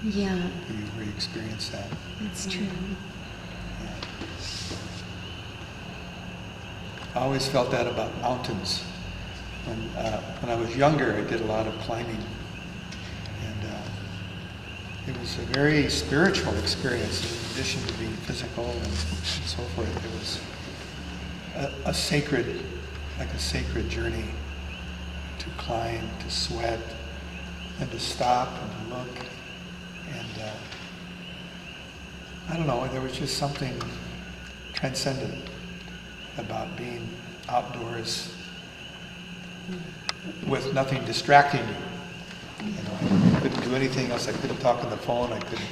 Yeah, where you experience that. that's true. Yeah. I always felt that about mountains. When I was younger, I did a lot of climbing, and it was a very spiritual experience in addition to being physical and so forth. It was a sacred, like a sacred journey to climb, to sweat, and to stop and to look. And I don't know, there was just something transcendent about being outdoors with nothing distracting you. You know, I couldn't do anything else. I couldn't talk on the phone. I couldn't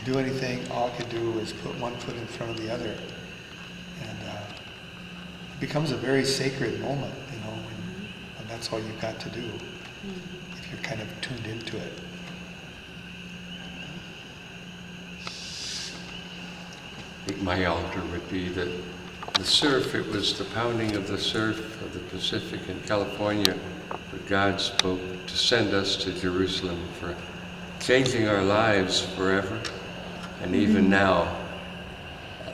do anything. All I could do was put one foot in front of the other. And it becomes a very sacred moment, you know, when that's all you've got to do, if you're kind of tuned into it. I think my altar would be that the surf, it was the pounding of the surf of the Pacific in California where God spoke to send us to Jerusalem for changing our lives forever. And even now,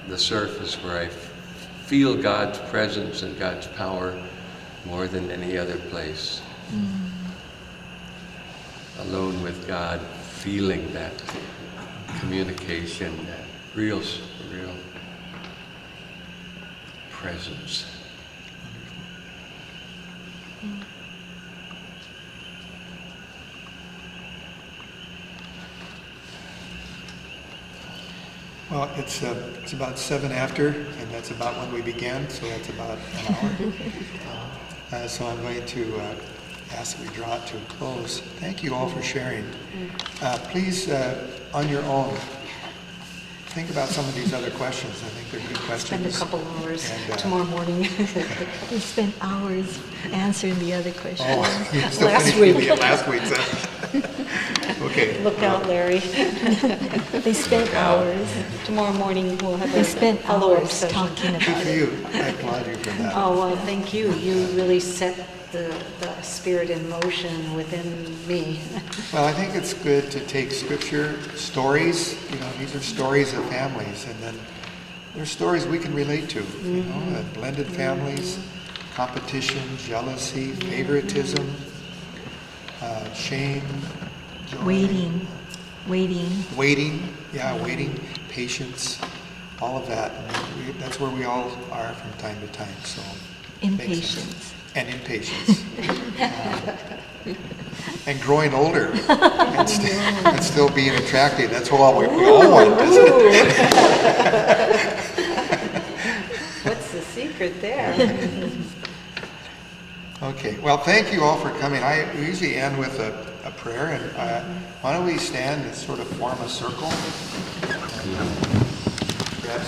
the surf is where I feel God's presence and God's power more than any other place. Alone with God, feeling that communication, that real presence. Well, it's about 7 after, and that's about when we began, so that's about an hour. So I'm going to ask that we draw it to a close. Thank you all for sharing. Please, on your own, think about some of these other questions. I think they're good questions. Spend a couple hours And, tomorrow morning. We spent hours answering the other questions. Oh, you're still Last finishing week. the last week's. Okay. Look out, Larry. They spent hours. Tomorrow morning we'll have They a spent follow-up hours session. talking Good about for it. you. I applaud you for that. Oh, well, thank you. You really set the spirit in motion within me. Well, I think it's good to take scripture, stories, you know, these are stories of families, and then there's stories we can relate to, you know, blended families, competition, jealousy, favoritism, shame, joy. Waiting, Waiting, patience, all of that. And that's where we all are from time to time, so. makes sense. impatience. And impatience. And growing older and still being attractive. That's all we all want, isn't it? What's the secret there? Okay, well, thank you all for coming. I usually end with a prayer, and why don't we stand and sort of form a circle? Grab